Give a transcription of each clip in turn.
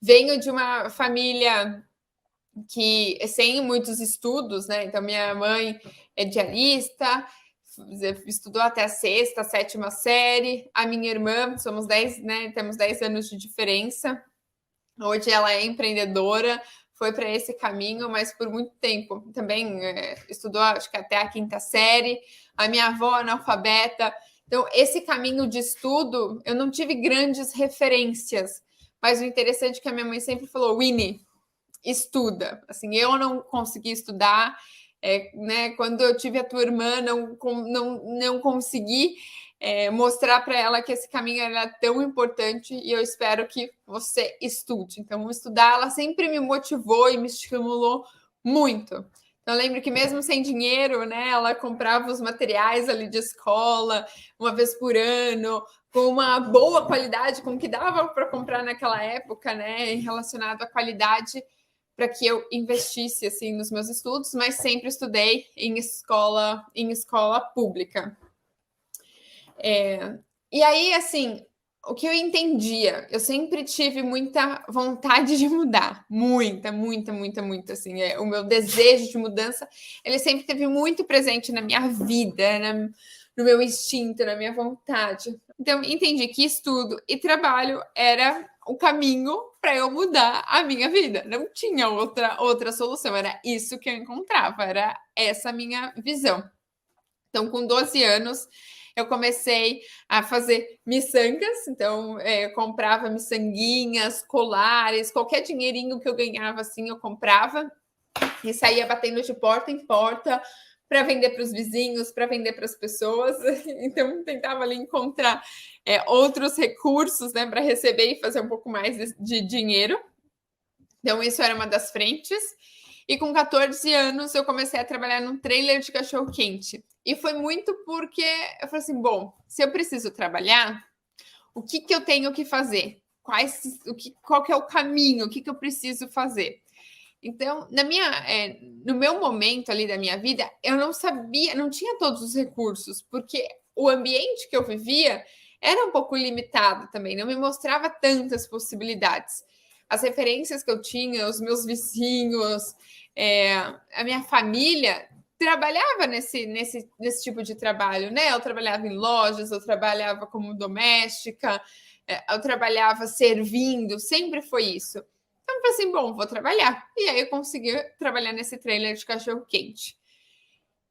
venho de uma família que sem muitos estudos, né? Então, minha mãe é diarista, estudou até a sexta, sétima série. A minha irmã, somos 10, né? Temos 10 anos de diferença. Hoje ela é empreendedora, foi para esse caminho, mas por muito tempo também estudou, acho que até a quinta série. A minha avó analfabeta. Então, esse caminho de estudo, eu não tive grandes referências. Mas o interessante é que a minha mãe sempre falou, Winnie, estuda. Assim, eu não consegui estudar, né? Quando eu tive a tua irmã, não consegui mostrar para ela que esse caminho era tão importante e eu espero que você estude. Então, estudar, ela sempre me motivou e me estimulou muito. Então, eu lembro que mesmo sem dinheiro, né, ela comprava os materiais ali de escola uma vez por ano, com uma boa qualidade, com o que dava para comprar naquela época, né, relacionado à qualidade, para que eu investisse assim nos meus estudos, mas sempre estudei em escola pública. E aí, assim, o que eu entendia, eu sempre tive muita vontade de mudar, muita, assim, o meu desejo de mudança, ele sempre teve muito presente na minha vida, no meu instinto, na minha vontade. Então, entendi que estudo e trabalho era o caminho para eu mudar a minha vida. Não tinha outra solução, era isso que eu encontrava, era essa minha visão. Então, com 12 anos, eu comecei a fazer miçangas, então eu comprava miçanguinhas, colares, qualquer dinheirinho que eu ganhava assim, eu comprava e saía batendo de porta em porta para vender para os vizinhos, para vender para as pessoas. Então, tentava ali encontrar outros recursos, né, para receber e fazer um pouco mais de dinheiro. Então, isso era uma das frentes. E com 14 anos, eu comecei a trabalhar num trailer de cachorro-quente. E foi muito porque eu falei assim, bom, se eu preciso trabalhar, o que eu tenho que fazer? Qual que é o caminho? O que eu preciso fazer? Então, no meu momento ali da minha vida, eu não sabia, não tinha todos os recursos, porque o ambiente que eu vivia era um pouco limitado também, não me mostrava tantas possibilidades. As referências que eu tinha, os meus vizinhos, a minha família trabalhava nesse tipo de trabalho, né? Eu trabalhava em lojas, eu trabalhava como doméstica, eu trabalhava servindo, sempre foi isso. Então, eu falei assim, bom, vou trabalhar. E aí eu consegui trabalhar nesse trailer de cachorro-quente.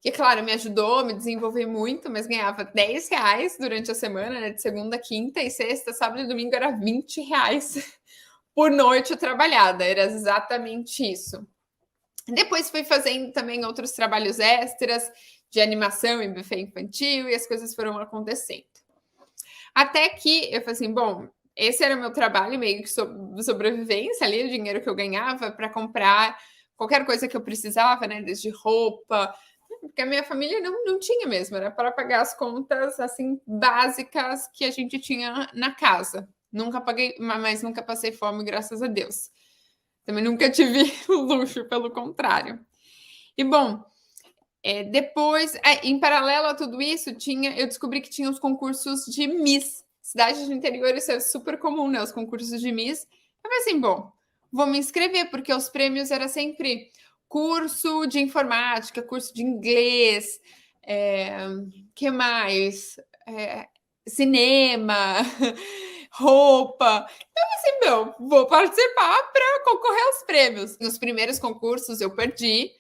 Que, claro, me ajudou, me desenvolvi muito, mas ganhava R$ 10 durante a semana, né? De segunda, quinta e sexta, sábado e domingo era R$ 20 por noite trabalhada. Era exatamente isso. Depois fui fazendo também outros trabalhos extras de animação e buffet infantil e as coisas foram acontecendo. Até que eu falei assim, bom, esse era o meu trabalho meio que sobrevivência ali, o dinheiro que eu ganhava para comprar qualquer coisa que eu precisava, né, desde roupa, porque a minha família não tinha mesmo, era para pagar as contas assim básicas que a gente tinha na casa. Nunca paguei, mas nunca passei fome, graças a Deus. Também nunca tive luxo, pelo contrário. E bom, depois, em paralelo a tudo isso, eu descobri que tinha os concursos de Miss. Cidades do interior, isso é super comum, né? Os concursos de Miss. Eu falei assim, bom, vou me inscrever, porque os prêmios era sempre curso de informática, curso de inglês, que mais? Cinema, roupa. Então, assim, meu, vou participar para concorrer aos prêmios. Nos primeiros concursos eu perdi,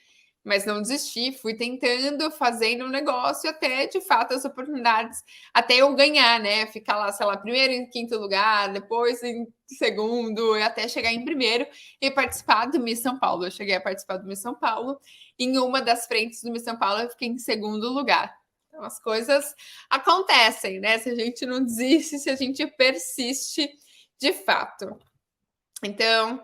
mas não desisti, fui tentando, fazendo um negócio até, de fato, as oportunidades, até eu ganhar, né? Ficar lá, sei lá, primeiro em quinto lugar, depois em segundo, até chegar em primeiro e participar do Miss São Paulo. Eu cheguei a participar do Miss São Paulo. Em uma das frentes do Miss São Paulo, eu fiquei em segundo lugar. Então, as coisas acontecem, né? Se a gente não desiste, se a gente persiste de fato. Então,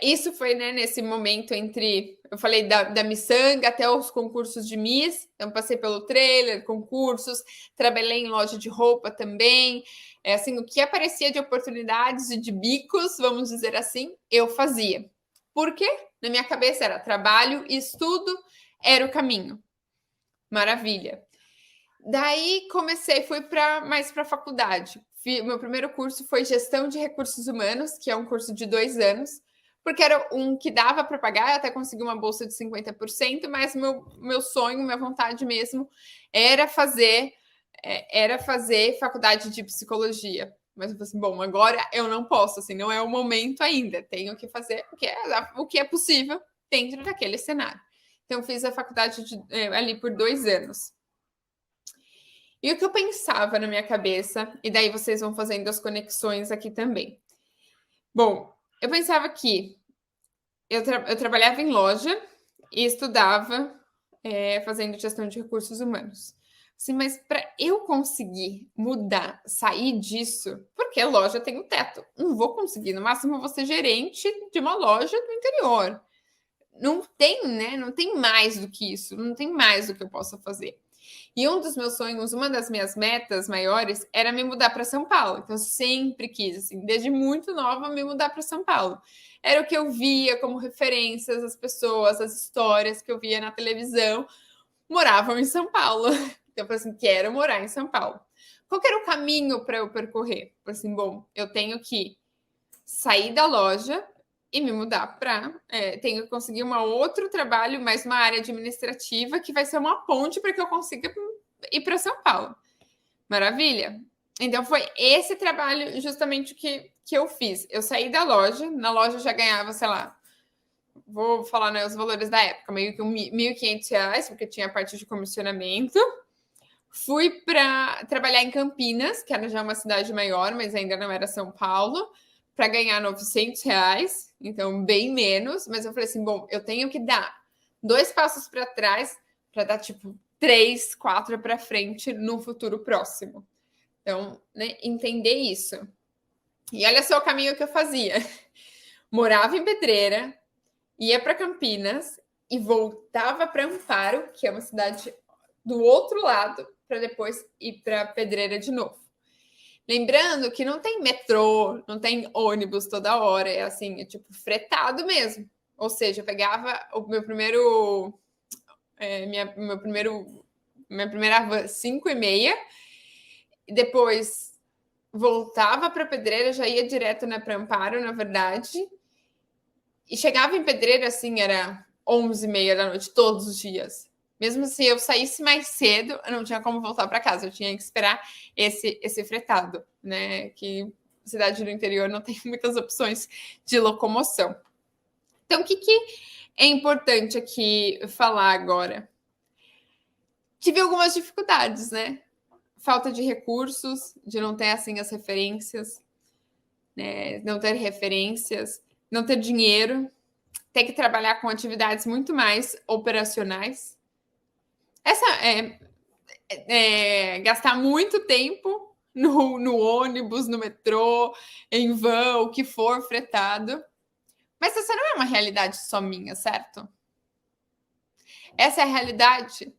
isso foi, né, nesse momento entre, eu falei da miçanga até os concursos de Miss, então passei pelo trailer, concursos, trabalhei em loja de roupa também, assim, o que aparecia de oportunidades e de bicos, vamos dizer assim, eu fazia. Por quê? Na minha cabeça era trabalho e estudo era o caminho. Maravilha. Daí fui mais para a faculdade. Meu primeiro curso foi Gestão de Recursos Humanos, que é um curso de 2 anos, porque era um que dava para pagar, eu até consegui uma bolsa de 50%, mas meu sonho, minha vontade mesmo, era fazer faculdade de psicologia. Mas eu falei assim, bom, agora eu não posso, assim, não é o momento ainda, tenho que fazer o que é possível dentro daquele cenário. Então, eu fiz a faculdade ali por 2 anos. E o que eu pensava na minha cabeça, e daí vocês vão fazendo as conexões aqui também. Bom, eu pensava que eu trabalhava em loja e estudava fazendo gestão de recursos humanos. Assim, mas para eu conseguir mudar, sair disso, porque a loja tem um teto, não vou conseguir. No máximo, eu vou ser gerente de uma loja do interior. Não tem, né? Não tem mais do que isso, não tem mais do que eu possa fazer. E um dos meus sonhos, uma das minhas metas maiores era me mudar para São Paulo. Então, eu sempre quis, assim, desde muito nova, me mudar para São Paulo. Era o que eu via como referências, as pessoas, as histórias que eu via na televisão moravam em São Paulo. Então, eu falei assim, quero morar em São Paulo. Qual que era o caminho para eu percorrer? Eu falei assim, bom, eu tenho que sair da loja e me mudar para... tenho que conseguir um outro trabalho, mais uma área administrativa, que vai ser uma ponte para que eu consiga ir para São Paulo. Maravilha? Então, foi esse trabalho justamente que eu fiz. Eu saí da loja, na loja eu já ganhava, sei lá, vou falar, né, os valores da época, meio que R$1.500, porque tinha a parte de comissionamento. Fui para trabalhar em Campinas, que era já uma cidade maior, mas ainda não era São Paulo, para ganhar R$900, então bem menos. Mas eu falei assim, bom, eu tenho que dar 2 passos para trás para dar, tipo, 3, 4 para frente no futuro próximo. Então, né, entender isso. E olha só o caminho que eu fazia. Morava em Pedreira, ia para Campinas e voltava para Amparo, que é uma cidade do outro lado, para depois ir para Pedreira de novo. Lembrando que não tem metrô, não tem ônibus toda hora, é assim, é tipo fretado mesmo. Ou seja, eu pegava o meu primeiro minha primeira van 5h30 e depois voltava para Pedreira, já ia direto para Amparo, na verdade. E chegava em Pedreira, assim, era 11h30 da noite, todos os dias. Mesmo se eu saísse mais cedo, eu não tinha como voltar para casa, eu tinha que esperar esse fretado, né? Que cidade do interior não tem muitas opções de locomoção. Então, o que é importante aqui falar agora? Tive algumas dificuldades, né? Falta de recursos, de não ter, assim, as referências, né? Não ter referências, não ter dinheiro, ter que trabalhar com atividades muito mais operacionais. Essa gastar muito tempo no ônibus, no metrô, em van, o que for fretado. Mas essa não é uma realidade só minha, certo? Essa é a realidade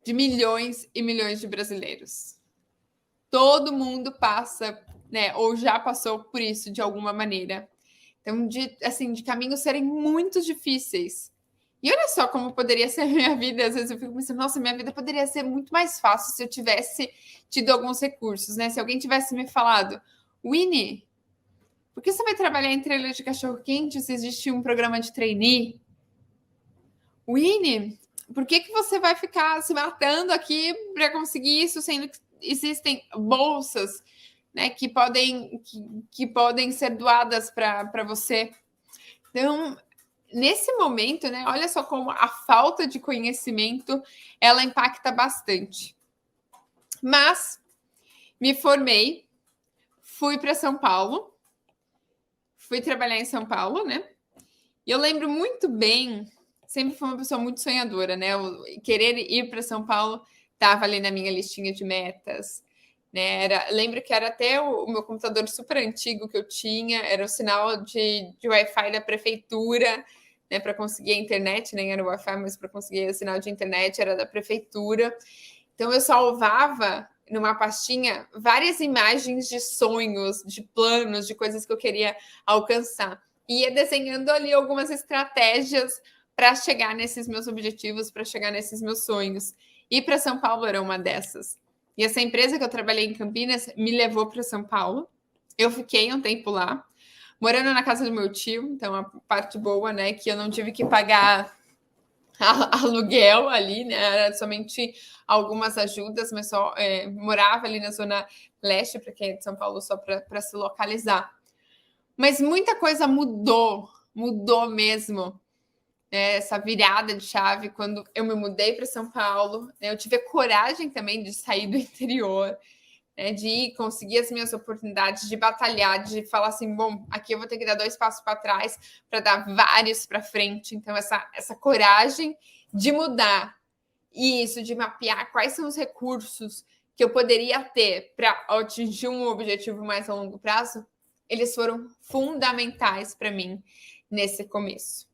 de milhões e milhões de brasileiros. Todo mundo passa, né, ou já passou por isso de alguma maneira. Então, de caminhos serem muito difíceis. E olha só como poderia ser a minha vida. Às vezes eu fico pensando, nossa, minha vida poderia ser muito mais fácil se eu tivesse tido alguns recursos, né? Se alguém tivesse me falado, Winnie, por que você vai trabalhar em trailer de cachorro-quente se existe um programa de trainee? Winnie, por que você vai ficar se matando aqui para conseguir isso, sendo que existem bolsas, né, que podem ser doadas para você? Então, nesse momento, né, olha só como a falta de conhecimento, ela impacta bastante. Mas me formei, fui para São Paulo, fui trabalhar em São Paulo, né? E eu lembro muito bem, sempre fui uma pessoa muito sonhadora, né? Querer ir para São Paulo estava ali na minha listinha de metas, né? Lembro que era até o meu computador super antigo que eu tinha, era o sinal de Wi-Fi da prefeitura, né, para conseguir a internet, nem era o Wi-Fi, mas para conseguir o sinal de internet era da prefeitura. Então eu salvava numa pastinha várias imagens de sonhos, de planos, de coisas que eu queria alcançar. E ia desenhando ali algumas estratégias para chegar nesses meus objetivos, para chegar nesses meus sonhos. Ir para São Paulo era uma dessas. E essa empresa que eu trabalhei em Campinas me levou para São Paulo. Eu fiquei um tempo lá, morando na casa do meu tio, então a parte boa, né, que eu não tive que pagar aluguel ali, né, era somente algumas ajudas, mas só morava ali na zona leste, para quem é de São Paulo, só para se localizar. Mas muita coisa mudou mesmo, né, essa virada de chave quando eu me mudei para São Paulo, né, eu tive a coragem também de sair do interior, né, de ir, conseguir as minhas oportunidades, de batalhar, de falar assim, bom, aqui eu vou ter que dar 2 passos para trás para dar vários para frente. Então, essa coragem de mudar e isso, de mapear quais são os recursos que eu poderia ter para atingir um objetivo mais a longo prazo, eles foram fundamentais para mim nesse começo.